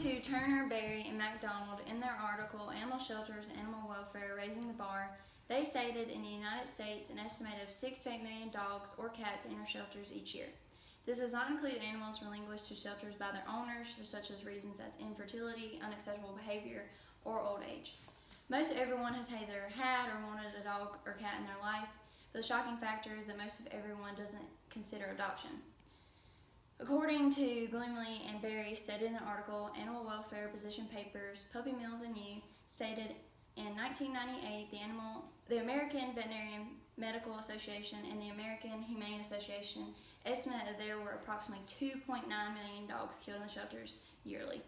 to Turner, Berry, and MacDonald in their article, Animal Shelters and Animal Welfare Raising the Bar, they stated in the United States an estimate of 6 to 8 million dogs or cats enter shelters each year. This does not include animals relinquished to shelters by their owners for such as reasons as infertility, unacceptable behavior, or old age. Most everyone has either had or wanted a dog or cat in their life, but the shocking factor is that most of everyone doesn't consider adoption. According to Gloomley and Berry, stated in the article Animal Welfare Position Papers, Puppy Mills and You, stated in 1998 the American Veterinary Medical Association and the American Humane Association estimate that there were approximately 2.9 million dogs killed in the shelters yearly.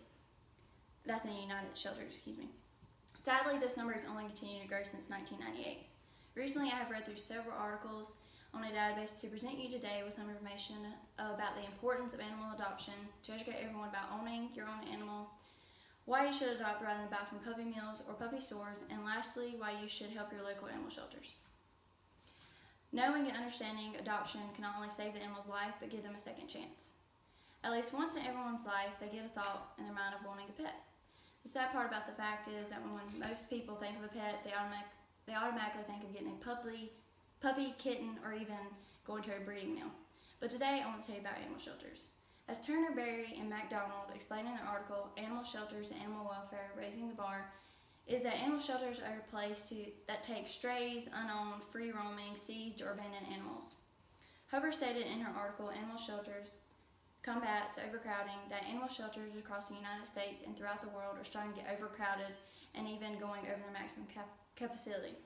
That's in the United Shelters, Sadly, this number has only continued to grow since 1998. Recently, I have read through several articles on a database to present you today with some information about the importance of animal adoption, to educate everyone about owning your own animal, why you should adopt rather than buy from puppy mills or puppy stores, and lastly, why you should help your local animal shelters. Knowing and understanding adoption can not only save the animal's life, but give them a second chance. At least once in everyone's life, they get a thought in their mind of wanting a pet. The sad part about the fact is that when most people think of a pet, they automatically think of getting a puppy, kitten, or even going to a breeding mill. But today I want to tell you about animal shelters. As Turner, Berry, and MacDonald explained in their article, Animal Shelters and Animal Welfare Raising the Bar, is that animal shelters are a place that take strays, unowned, free-roaming, seized, or abandoned animals. Hubbard stated in her article, Animal Shelters Combats Overcrowding, that animal shelters across the United States and throughout the world are starting to get overcrowded and even going over their maximum capacity.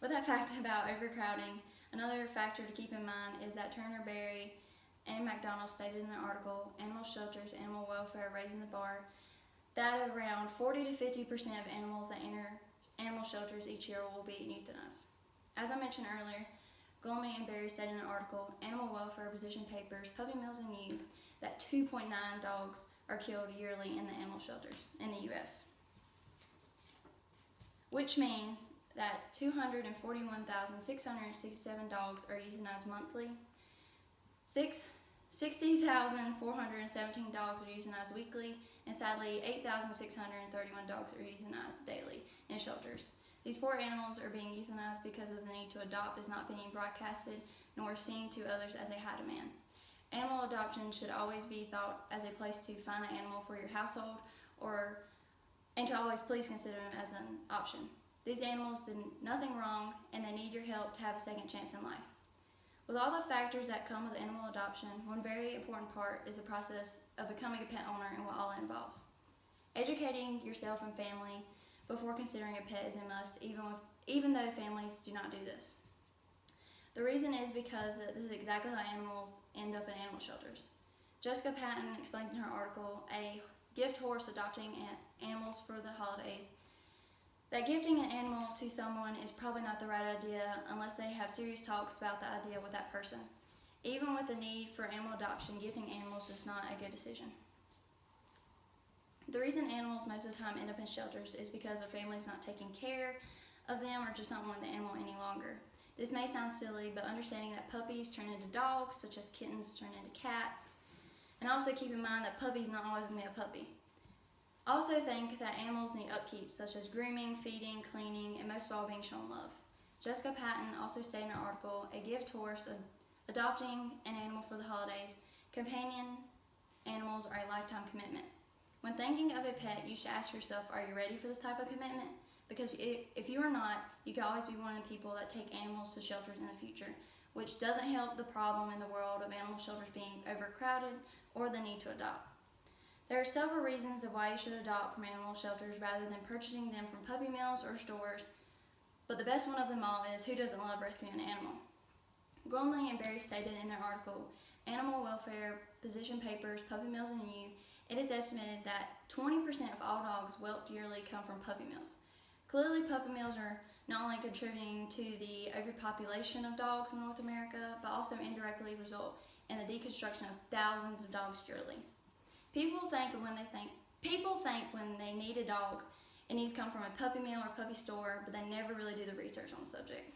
With that fact about overcrowding, another factor to keep in mind is that Turner, Berry, and MacDonald stated in their article, Animal Shelters, Animal Welfare Raising the Bar, that around 40 to 50% of animals that enter animal shelters each year will be euthanized. As I mentioned earlier, Gloomley and Berry said in an article, Animal Welfare Position Papers, Puppy Mills and You, that 2.9 dogs are killed yearly in the animal shelters in the U.S., which means that 241,667 dogs are euthanized monthly. 60,417 dogs are euthanized weekly, and sadly 8,631 dogs are euthanized daily in shelters. These poor animals are being euthanized because of the need to adopt is not being broadcasted nor seen to others as a high demand. Animal adoption should always be thought as a place to find an animal for your household, and to always please consider them as an option. These animals did nothing wrong, and they need your help to have a second chance in life. With all the factors that come with animal adoption, one very important part is the process of becoming a pet owner and what all it involves. Educating yourself and family before considering a pet is a must, even though families do not do this. The reason is because this is exactly how animals end up in animal shelters. Jessica Patton explained in her article, A Gift Horse Adopting Animals for the Holidays, that gifting an animal to someone is probably not the right idea unless they have serious talks about the idea with that person. Even with the need for animal adoption, gifting animals is not a good decision. The reason animals most of the time end up in shelters is because their family's not taking care of them or just not wanting the animal any longer. This may sound silly, but understanding that puppies turn into dogs, such as kittens turn into cats, and also keep in mind that puppies not always going to be a puppy. Also think that animals need upkeep, such as grooming, feeding, cleaning, and most of all being shown love. Jessica Patton also stated in her article, A Gift Horse Adopting an Animal for the Holidays, companion animals are a lifetime commitment. When thinking of a pet, you should ask yourself, are you ready for this type of commitment? Because if you are not, you could always be one of the people that take animals to shelters in the future, which doesn't help the problem in the world of animal shelters being overcrowded or the need to adopt. There are several reasons of why you should adopt from animal shelters rather than purchasing them from puppy mills or stores, but the best one of them all is, who doesn't love rescuing an animal? Gormley and Berry stated in their article, Animal Welfare Position Papers, Puppy Mills and You, it is estimated that 20% of all dogs whelped yearly come from puppy mills. Clearly, puppy mills are not only contributing to the overpopulation of dogs in North America, but also indirectly result in the deconstruction of thousands of dogs yearly. People think when they need a dog, it needs to come from a puppy mill or puppy store, but they never really do the research on the subject.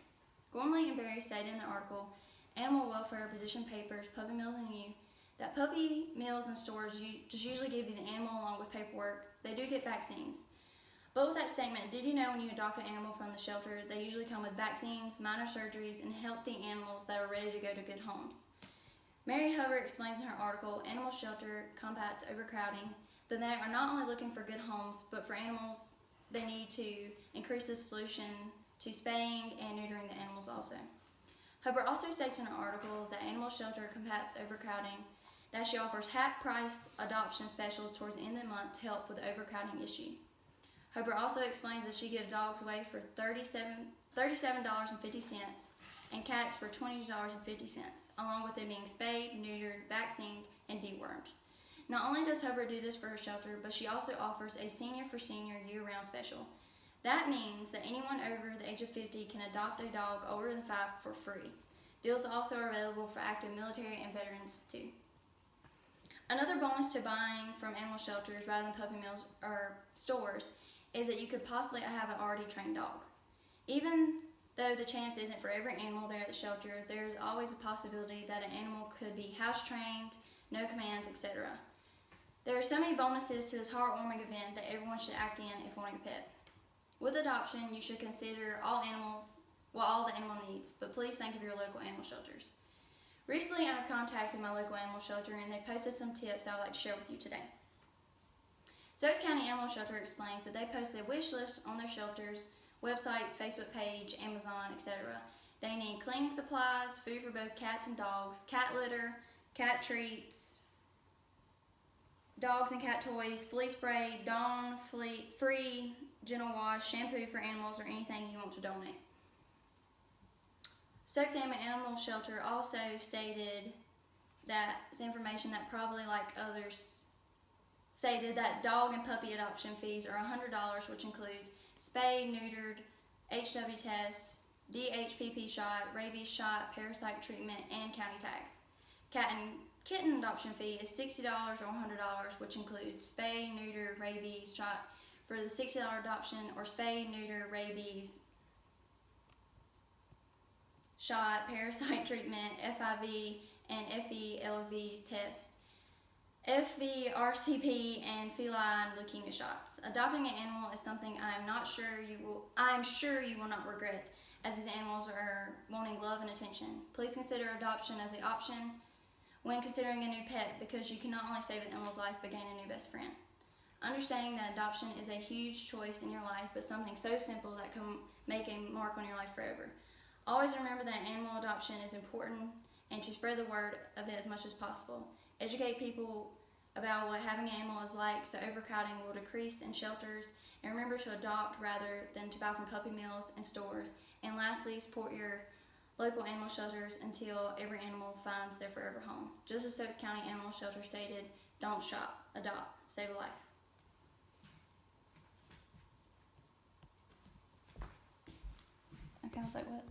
Gormley and Berry said in their article, Animal Welfare Position Papers, Puppy Mills and You, that puppy mills and stores just usually give you the animal along with paperwork. They do get vaccines. But with that statement, did you know when you adopt an animal from the shelter, they usually come with vaccines, minor surgeries, and healthy animals that are ready to go to good homes? Mary Hubbard explains in her article, Animal Shelter Combats Overcrowding, that they are not only looking for good homes, but for animals, they need to increase the solution to spaying and neutering the animals also. Hubbard also states in her article that Animal Shelter Combats Overcrowding that she offers half-price adoption specials towards the end of the month to help with the overcrowding issue. Hubbard also explains that she gives dogs away for $37.50 and cats for $22.50, along with them being spayed, neutered, vaccinated, and dewormed. Not only does Hubbard do this for her shelter, but she also offers a Senior for Senior year-round special. That means that anyone over the age of 50 can adopt a dog older than 5 for free. Deals also are available for active military and veterans too. Another bonus to buying from animal shelters rather than puppy mills or stores is that you could possibly have an already trained dog. Even though the chance isn't for every animal there at the shelter, there's always a possibility that an animal could be house trained, no commands, etc. There are so many bonuses to this heartwarming event that everyone should act in if wanting a pet. With adoption, you should consider all the animal needs, but please think of your local animal shelters. Recently, I've contacted my local animal shelter and they posted some tips I would like to share with you today. Stokes County Animal Shelter explains that they posted a wish list on their shelters, websites, Facebook page, Amazon, etc. They need cleaning supplies, food for both cats and dogs, cat litter, cat treats, dogs and cat toys, flea spray, Dawn free gentle wash, shampoo for animals, or anything you want to donate. Stokes Animal Shelter also stated that it's information that probably like others stated that dog and puppy adoption fees are $100, which includes spay, neutered, HW tests, DHPP shot, rabies shot, parasite treatment, and county tax. Cat and kitten adoption fee is $60 or $100, which includes spay, neuter, rabies shot for the $60 adoption, or spay, neuter, rabies shot, parasite treatment, FIV and FELV test, FVRCP, and feline leukemia shots. Adopting an animal is something I am sure you will not regret, as these animals are wanting love and attention. Please consider adoption as an option when considering a new pet, because you can not only save an animal's life but gain a new best friend. Understanding that adoption is a huge choice in your life, but something so simple that can make a mark on your life forever. Always remember that animal adoption is important and to spread the word of it as much as possible. Educate people about what having an animal is like so overcrowding will decrease in shelters, and remember to adopt rather than to buy from puppy mills and stores. And lastly, support your local animal shelters until every animal finds their forever home. Just as Stokes County Animal Shelter stated, don't shop, adopt, save a life. Okay, I was like, what?